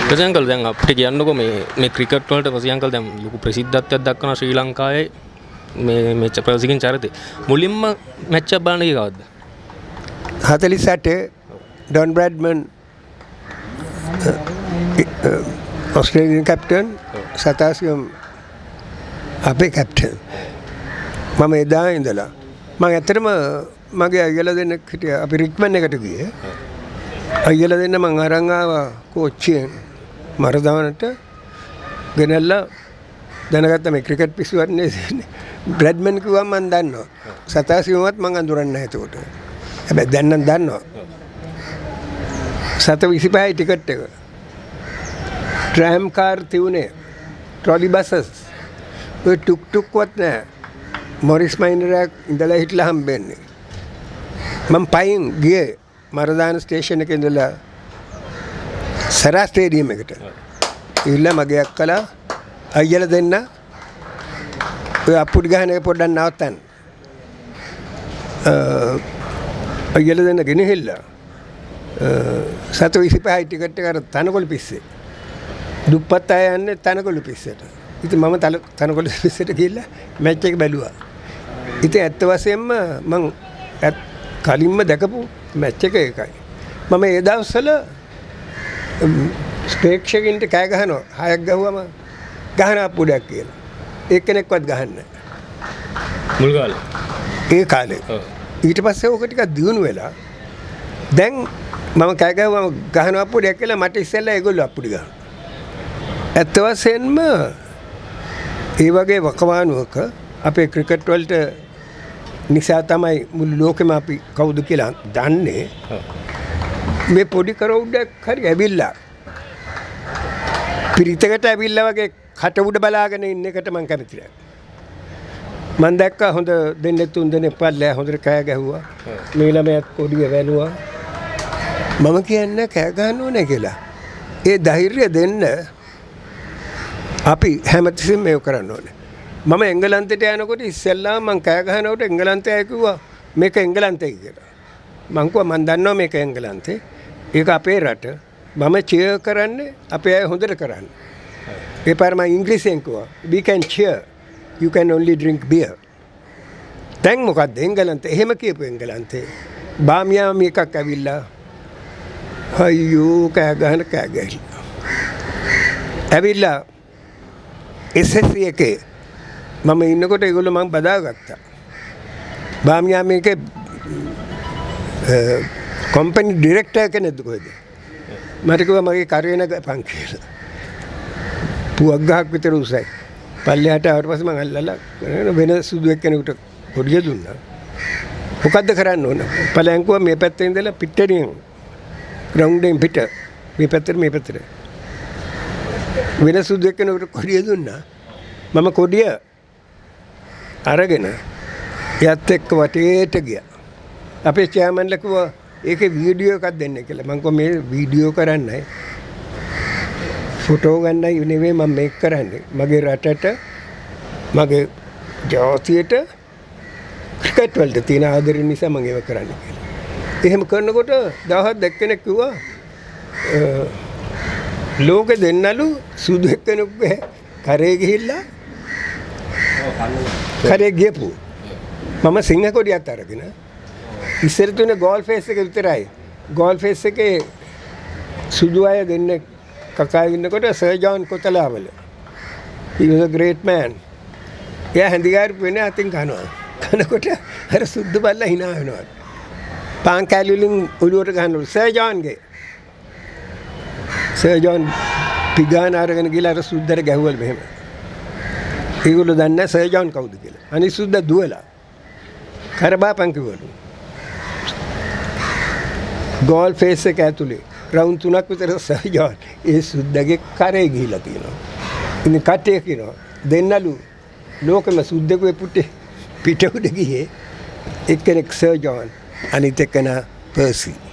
ප්‍රසියංකල් දැන් අපිට කියන්නකො මේ ක්‍රිකට් වලට ප්‍රසියංකල් දැන් ලොකු ප්‍රසිද්ධත්වයක් දක්වන ශ්‍රී ලංකාවේ මේ ප්‍රසිකින් චරිතය මුලින්ම මැච් එක බලන එක කවද්ද? 48 ඩොන් බ්‍රැඩ්මන් ඔස්ට්‍රේලියන් කැප්ටන් සතාසියම් අපේ කැප්ටන් මම එදා ඉඳලා මම ඇත්තටම මගේ අයියලා දෙන්නෙක් හිටියා අපි රික්මන් එකට ගියේ අයියලා දෙන්න මං අරන් ආවා කෝච්චියෙන් මරදානට ගෙනල්ලා දැනගත්තා මේ ක්‍රිකට් පිස්සුවක් නේ බ්‍රැඩ්මන් කිව්වම මම දන්නවා සතාසියමත් මං අඳුරන්නේ නැහැ එතකොට හැබැයි දැන් නම් දන්නවා 7:25යි ටිකට් එක ट्रैम कार තියුනේ ट्रॉली बसेस ඔය ටුක් ටුක්වත් නැහැ මොරිස් මයිනරයක් ඉඳලා හිටලා හම්බෙන්නේ මම පයින් ගියේ මරදාන ස්ටේෂන් එකේ ඉඳලා සරා ස්ටේඩියම් එකට ඉල්ල මගේ අක්කලා අයියලා දෙන්න ඔය අප්පුඩි ගහන එක පොඩ්ඩක් නවත්තන්න අයියලා දෙන්න ගෙනහිල්ලා 7:25යි ටිකට් එක අර තනකොළ පිස්සේ දුප්පත් අය යන්නේ තනකොළ පිස්සට. ඉතින් මම තනකොළ පිස්සට ගිහිල්ලා මැච් එක බැලුවා. ඉතින් ඇත්ත වශයෙන්ම මම කලින්ම දැකපු මැච් එක එකයි. මම ඒ දවස්වල ප්‍රේක්ෂකින්ට කෑ ගහනවා. 6ක් ගහුවම ගහන අප්පුඩයක් කියලා. එක්කෙනෙක්වත් ගහන්නේ නැහැ. මුල් කාලේ. ඒ කාලේ. ඊට පස්සේ ඕක ටිකක් දියුණු වෙලා දැන් මම කෑ ගහුවම ගහන අප්පුඩයක් කියලා මට ඉස්සෙල්ලා ඒගොල්ලෝ අප්පුඩි ගහනවා. ඇත්ත වශයෙන්ම ඒ වගේ වකවානුවක අපේ ක්‍රිකට් වලට නිසා තමයි මුළු ලෝකෙම අපි කවුද කියලා දන්නේ. මේ පොඩි කරවුඩක් හරි ඇවිල්ලා පිරිතකට ඇවිල්ලා වගේ කට උඩ බලාගෙන ඉන්න එකට මම කැමති නැහැ. මම දැක්කා හොඳ දෙන්නේ තුන් දෙනෙක් පල්ලෑ හොඳට කෑ ගැහුවා. මේ ළමයාත් කොඩිය වැළුවා. මම කියන්නේ කෑ ගහන්න ඕනේ කියලා. ඒ ධෛර්යය දෙන්න අපි හැමතිස්සෙම මේක කරන්න ඕනේ. මම එංගලන්තයට යනකොට ඉස්සෙල්ලාම මං කෑ ගහනකොට එංගලන්තය කිව්වා මේක එංගලන්තය කියලා. මං කිව්වා මං දන්නවා මේක එංගලන්තේ. ඒක අපේ රට. මම cheer කරන්නේ අපේ අය හොඳට කරන්න. ඒ පාර මම ඉංග්‍රීසියෙන් කිව්වා we can cheer you can only drink beer. දැන් මොකද්ද එංගලන්තේ එහෙම කියපු එංගලන්තේ බාමියාම එකක් ඇවිල්ලා අයියෝ කෑ ගහලා ඇවිල්ලා SSC එකේ මම ඉන්නකොට ඒගොල්ලෝ මම බදාගත්තා. බාමියාම එකේ කම්පැනි ඩිරෙක්ටර් කෙනෙක්ද කොහෙද? මට කිව්වා මගේ කරේන ගපන් කියලා. පුවක් ගහක් විතර උසයි. පල්ලෙහාට ආවට පස්සේ මම අල්ලලා වෙන සුදු එක්කෙනෙකුට පොඩිය දුන්නා. මොකද්ද කරන්න ඕන? පළයන් කිව්වා මේ පැත්තේ ඉඳලා පිටේරින් ග්‍රවුන්ඩ් එකෙන් පිට මේ පැත්තට වෙන සුදු එක්කෙනෙකුට කොඩිය දුන්නා. මම කොඩිය අරගෙන යත් එක්ක වටේට ගියා. අපේ චෙයාමන්ලා කිව්වා ඒකේ වීඩියෝ එකක් දෙන්න කියලා. මම කිව්වා මේ වීඩියෝ කරන්නයි ෆොටෝ ගන්නයි නෙවෙයි මම මේක කරන්නේ. මගේ රටට මගේ ජාතියට ක්‍රිකට් වලට තියෙන ආදරය නිසා මම ඒක කරන්නේ කියලා. එහෙම කරනකොට දවහක් දැක්කෙනෙක් කිව්වා ලෝකෙ දෙන්නලු සුදු එක්කෙනෙකුගේ කරේ ගිහිල්ලා කරේ ගියපු මම සිංහ කොඩියක් අරගෙන ඉස්සර තුනේ ගෝල් ෆේස් එක විතරයි ගෝල් ෆේස් එකේ සුදු අය දෙන්නේ කකා ඉන්නකොට sir John Kotelawala he was a great man එයා හැන්දිගාර වෙන්නේ අතින් කනකොට අර සුදු බල්ලා hina වෙනවා පාන් කැලි වලින් ඔළුවට ගහනලු සර් ජෝන්ගේ සර් ජෝන් පිගාන අරගෙන ගිහලා අර සුද්දට ගැහුවල මෙහෙම. ඒගොල්ලෝ දන්නේ නැහැ සර් ජෝන් කවුද කියලා. අනිත් සුද්දා දුවලා කරබාපන් කිව්වලු. ගෝල් ෆේස් එක ඇතුලේ රවුන්ඩ් 3ක් විතර සර් ජෝන් ඒ සුද්දාගේ කරේ ගිහිලා තියෙනවා. ඉතින් කට්ටිය කියනවා දෙන්නලු ලෝකෙම සුද්දෙකුගේ පුටේ පිට උඩ ගියේ එක්කෙනෙක් සර් ජෝන් අනිත් එක්කෙනා පර්සි.